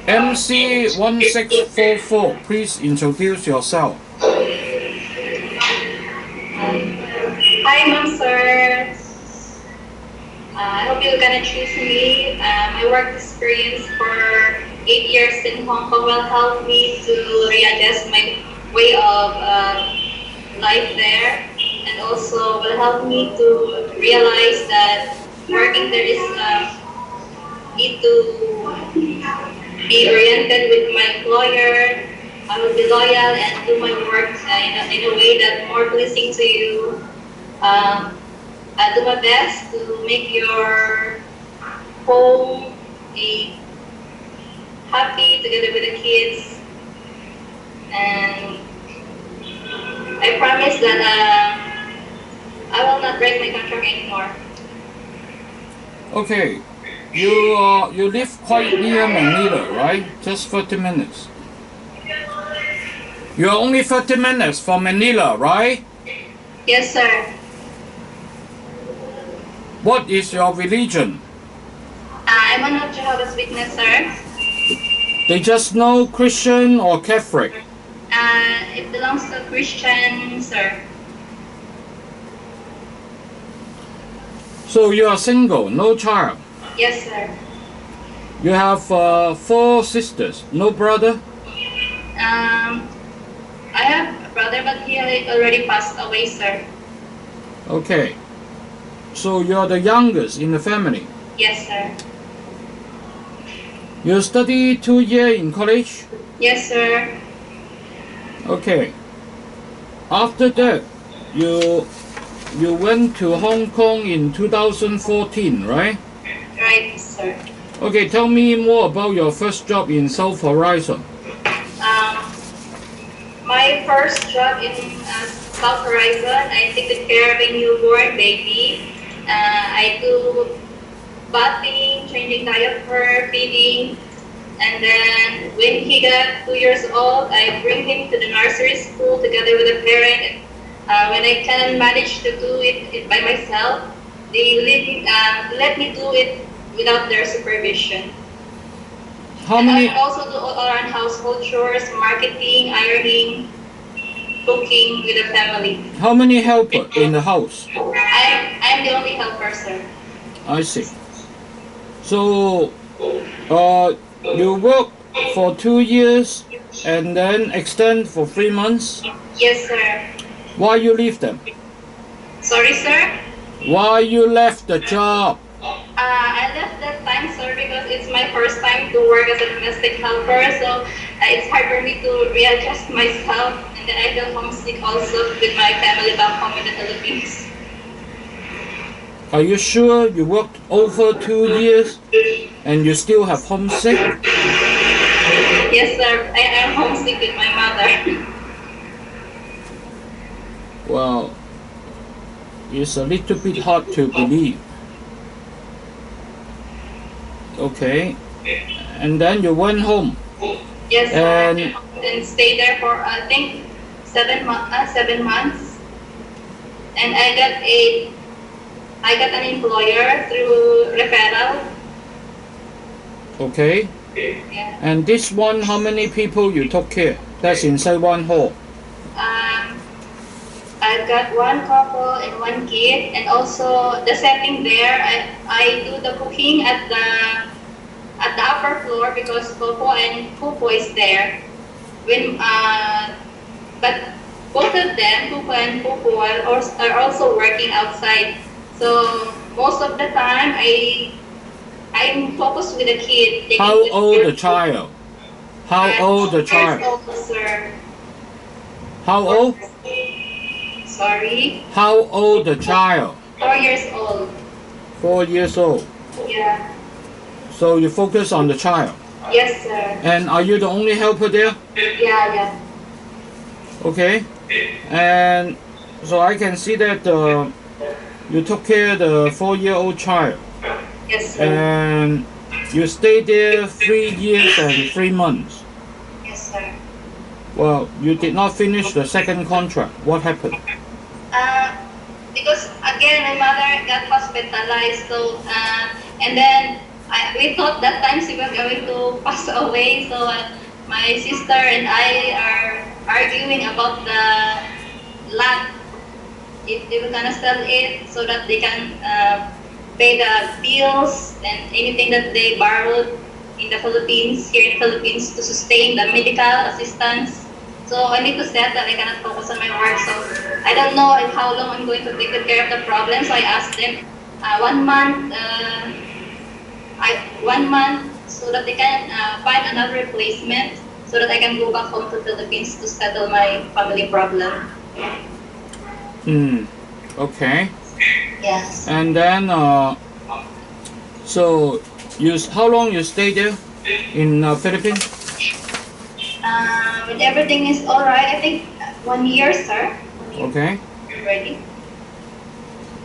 MC1644, please introduce yourself. Hi, ma'am, sir. I hope you're gonna choose me. My work experience for 8 years in Hong Kong will help me to readjust my way of life there, and also will help me to realize that working there is need to be oriented with my employer. I will be loyal and do my work in a way that more pleasing to you. I do my best to make your home a happy together with the kids, and I promise that I will not break my contract anymore. Okay, you live quite near Manila, right? Just 30 minutes. You're only 30 minutes from Manila, right? Yes, sir. What is your religion? I'm a Jehovah's Witness, sir. They just know Christian or Catholic? It belongs to Christian, sir. So you are single, no child? Yes, sir. You have 4 sisters, no brother? I have a brother, but he already passed away, sir. Okay. So you're the youngest in the family? Yes, sir. You study 2 years in college? Yes, sir. Okay. After that, you went to Hong Kong in 2014, right? Right, sir. Okay, tell me more about your first job in South Horizon. My first job in South Horizon, I take care of a newborn baby. I do bathing, changing diaper, feeding, and then when he got 2 years old, I bring him to the nursery school together with a parent. When I can manage to do it by myself, they let me do it without their supervision. I also do all around household chores, marketing, ironing, cooking with the family. How many helpers in the house? I'm the only helper, sir. I see. So, you work for 2 years and then extend for 3 months? Yes, sir. Why you leave them? Sorry, sir? Why you left the job? I left that time, sir, because it's my first time to work as a domestic helper, so it's hard for me to readjust myself, and then I feel homesick also with my family back home in the Philippines. Are you sure you worked over 2 years and you still have homesick? Yes, sir. I am homesick with my mother. Well, it's a little bit hard to believe. Okay. And then you went home. Yes, sir. And stayed there for I think 7 months. And I got an employer through referral. Okay. Yeah. And this one, how many people you took care? That's inside one hall. I've got 1 couple and 1 kid, and also the setting there. I do the cooking at the upper floor because Popo and Pupo is there. But both of them, Pupo and Pupo, are also working outside. So most of the time, I'm focused with the kid. How old the child? How old the child? 4 years old, sir. How old? Sorry? How old the child? 4 years old. 4 years old. Yeah. So you focus on the child. Yes, sir. And are you the only helper there? Yeah. Okay. And so I can see that you took care of the 4-year-old child. Yes, sir. And you stayed there 3 years and 3 months. Yes, sir. Well, you did not finish the second contract. What happened? Because again, my mother got hospitalized, so and then we thought that time she was going to pass away. So my sister and I are arguing about the lot, if they were gonna sell it so that they can pay the bills and anything that they borrowed in the Philippines, here in the Philippines, to sustain the medical assistance. So I need to settle. I cannot focus on my work. So I don't know how long I'm going to take good care of the problem. So I asked them 1 month, 1 month, so that they can find another replacement, so that I can go back home to Philippines to settle my family problem. Okay. Yes. And then, so how long you stay there in Philippines? When everything is all right, I think 1 year, sir. 1 year. Okay. Ready?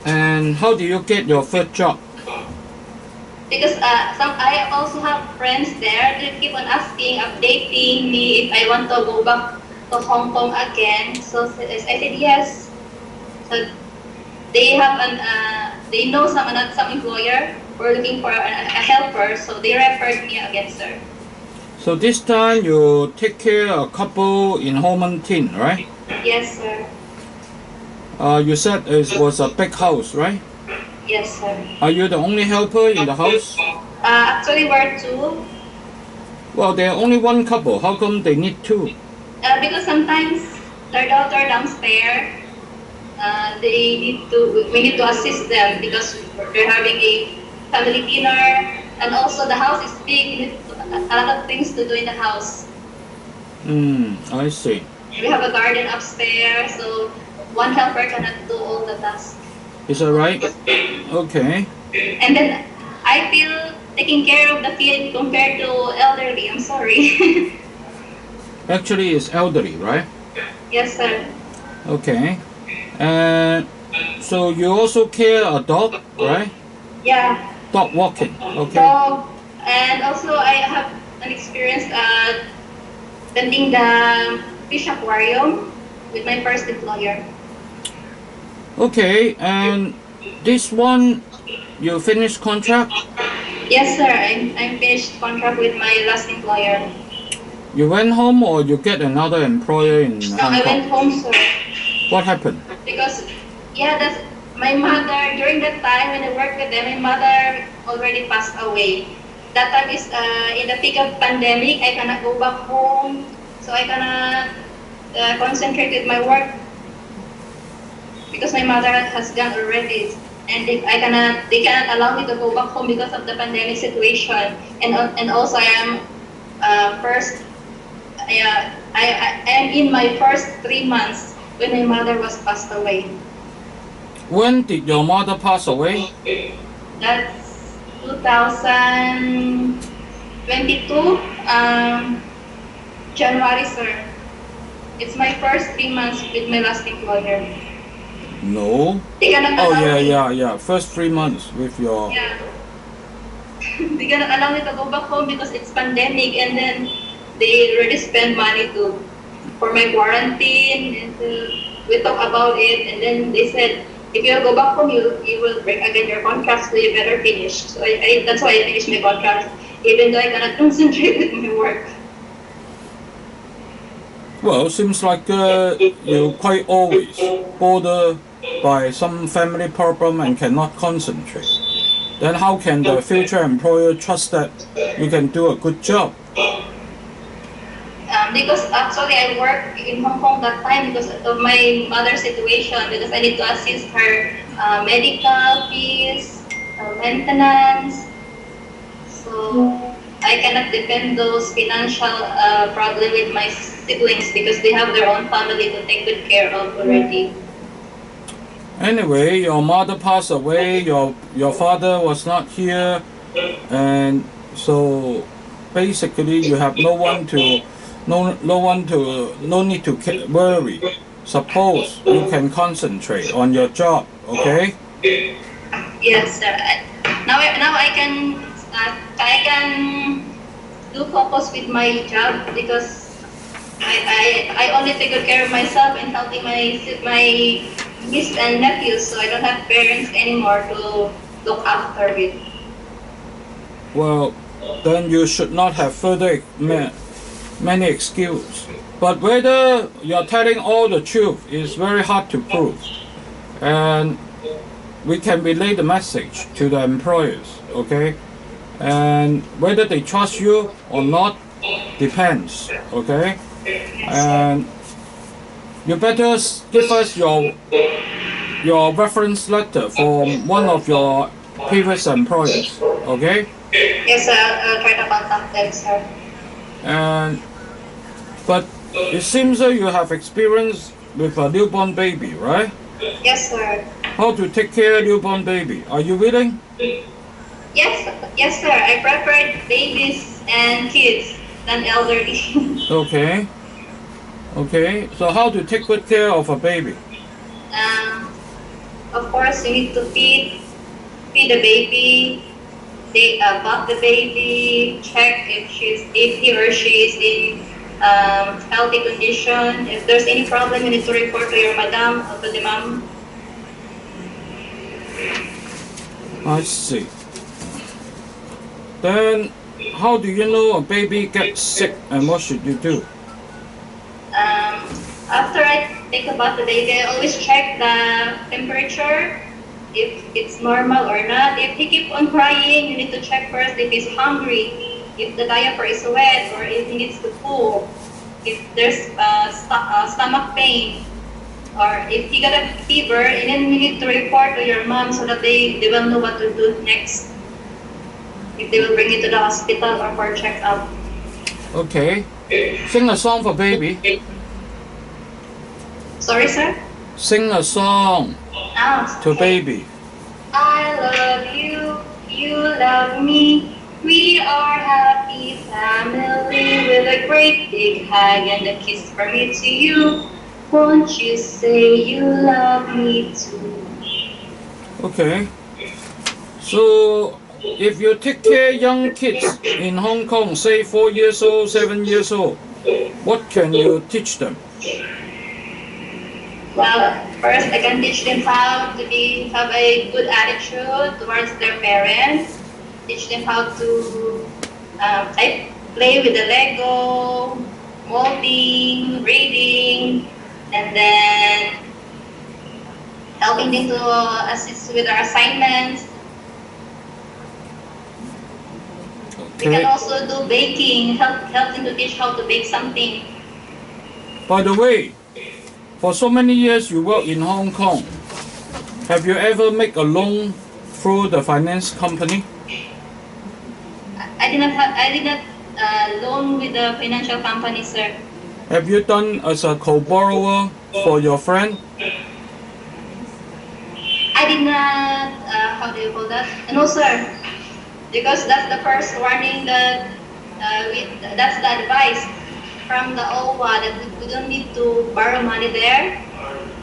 And how do you get your first job? Because I also have friends there. They keep on asking, updating me if I want to go back to Hong Kong again. So I said yes. So they have they know some employer who are looking for a helper. So they referred me again, sir. So this time you take care of a couple in Tin, right? Yes, sir. You said it was a big house, right? Yes, sir. Are you the only helper in the house? Actually, we're two. Well, there are only one couple. How come they need two? Because sometimes their daughter downstairs, we need to assist them because they're having a family dinner, and also the house is big. We need a lot of things to do in the house. I see. We have a garden upstairs, so one helper cannot do all the tasks. Is that right? Okay. And then I feel taking care of the kid compared to elderly. I'm sorry. Actually, it's elderly, right? Yes, sir. Okay. And so you also care a dog, right? Yeah. Dog walking. Okay. Dog, and also I have an experience tending the fish aquarium with my first employer. Okay, and this one, you finished contract? Yes, sir. I'm finished contract with my last employer. You went home or you get another employer in No, Hong I Kong? went home, sir. What happened? Because, yeah, that's my mother, during that time when I worked with them, my mother already passed away. That time is in the peak of pandemic. I cannot go back home, so I cannot concentrate with my work because my mother has gone already, and they cannot allow me to go back home because of the pandemic situation. And also I am I am in my first 3 months when my mother was passed away. When did your mother pass away? That's 2022, January, sir. It's my first 3 months with my last employer. No. They cannot Oh, allow me. yeah. First 3 months with your... Yeah. They cannot allow me to go back home because it's pandemic, and then they already spend money for my quarantine, and we talk about it, and then they said, if you go back home, you will break again your contract, so you better finish. So that's why I finished my contract, even though I cannot concentrate with my work. Well, seems like you quite always bothered by some family problem and cannot concentrate. Then how can the future employer trust that you can do a good job? Because actually I work in Hong Kong that time because of my mother's situation, because I need to assist her medical fees, maintenance. So I cannot depend those financial problem with my siblings because they have their own family to take good care of already. Anyway, your mother passed away, your father was not here, and so basically you have no need to worry. Suppose you can concentrate on your job, okay? Yes, sir. Now I can do focus with my job because I only take good care of myself and helping my niece and nephews, so I don't have parents anymore to look after with. well, then you should not have further many excuses. But whether you're telling all the truth is very hard to prove, and we can relay the message to the employers, okay? And whether they trust you or not depends, okay? And you better give us your reference letter from one of your previous employers, okay? Yes, sir. I'll try to contact them, sir. And but it seems that you have experience with a newborn baby, right? Yes, sir. How to take care of newborn baby? Are you willing? Yes, sir. I prefer babies and kids than elderly. Okay. Okay. So how to take good care of a baby? Of course, you need to feed the baby, bath the baby, check if he or she is in healthy condition. If there's any problem, you need to report to your madam or to the mom. I see. Then how do you know a baby gets sick and what should you do? After I think about the baby, I always check the temperature, if it's normal or not. If he keeps on crying, you need to check first if he's hungry, if the diaper is wet, or if he needs to poo, if there's stomach pain, or if he got a fever, and then you need to report to your mom so that they will know what to do next. If they will bring you to the hospital or for checkup. Okay. Sing a song for baby. Sorry, sir? Sing a song to Okay. baby. I love you, you love me. We are happy family with a great big hug and a kiss from me to you. Won't you say you love me too? Okay. So if you take care young kids in Hong Kong, say 4 years old, 7 years old, what can you teach them? Well, first I can teach them how to have a good attitude towards their parents. Teach them how to I play with the Lego, molding, reading, and then helping them to assist with their assignments. We Okay. can also do baking, help them to teach how to bake something. By the way, for so many years you work in Hong Kong, have you ever make a loan through the finance company? I did not loan with the financial company, sir. Have you done as a co-borrower for your friend? I did not, how do you call that? No, sir. Because that's the first warning that, that's the advice from the OWA that we don't need to borrow money there.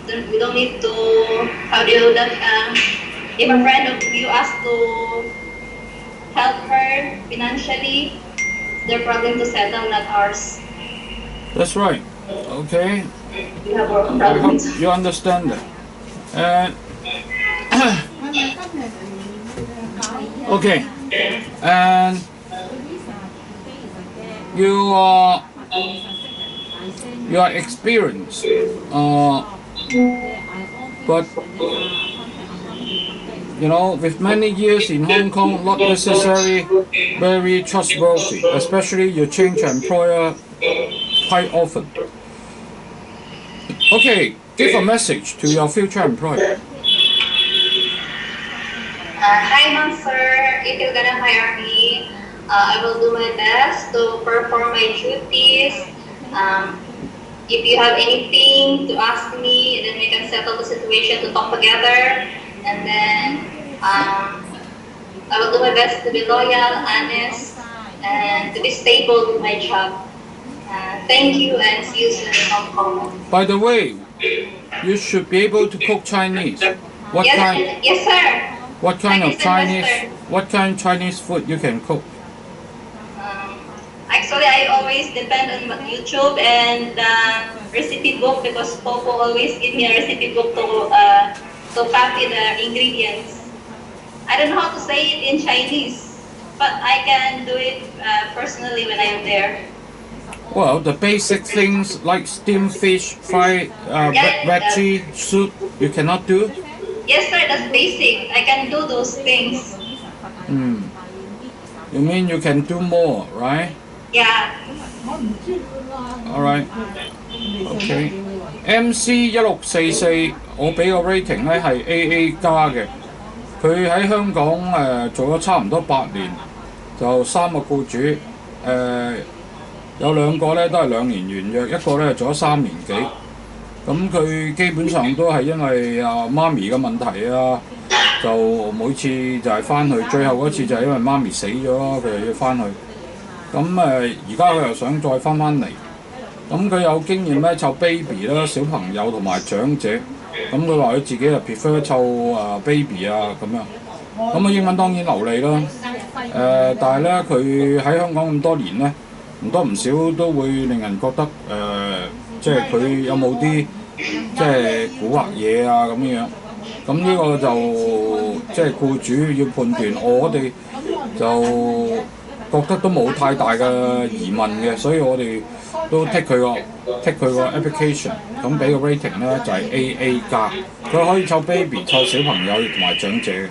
We don't need to, how do you do that? If a friend of you asks to help her financially, it's their problem to settle, not ours. That's right. Okay. We have our own I hope problems. you understand that. And okay. And you are experienced, but you know, with many years in Hong Kong, not necessarily very trustworthy. Especially you change employer quite often. Okay, give a message to your future employer. Hi, ma'am, sir. If you're gonna hire me, I will do my best to perform my duties. If you have anything to ask me, then we can settle the situation to talk together. And then I will do my best to be loyal, honest, and to be stable with my job. Thank you, and see you soon in Hong Kong. By the way, you should be able to cook Chinese. What kind? Yes, sir. What kind of Chinese and Chinese? Western. What kind of Chinese food you can cook? Actually, I always depend on YouTube and recipe book because Popo always give me a recipe book to copy the ingredients. I don't know how to say it in Chinese, but I can do it personally when I'm there. Well, the basic things like steamed fish, fried veggie, soup, you cannot do? Yes, sir, that's basic. I can do those things. You mean you can do more, right? Yeah. Alright. OK。MC1644我俾個 rating 咧係 AA 加嘅。佢喺香港做咗差唔多8年，就3個僱主，有2個咧都係2年完約，一個咧做咗3年幾。咁佢基本上都係因為媽咪嘅問題啊，就每次就係翻去，最後嗰次就係因為媽咪死咗咯，佢又要翻去。咁而家佢又想再翻嚟。咁佢有經驗咧湊 baby 啦、小朋友同埋長者。咁佢話佢自己就 prefer 湊baby 啊咁樣。咁佢英文當然流利啦。但係咧佢喺香港咁多年咧，唔多唔少都會令人覺得即係佢有冇啲即係蠱惑嘢啊咁樣。咁呢個就即係僱主要判斷，我哋就覺得都冇太大嘅疑問嘅，所以我哋都 take 佢個 application， 咁俾個 rating 咧就係 AA 加，佢可以湊 baby、湊小朋友同埋長者嘅。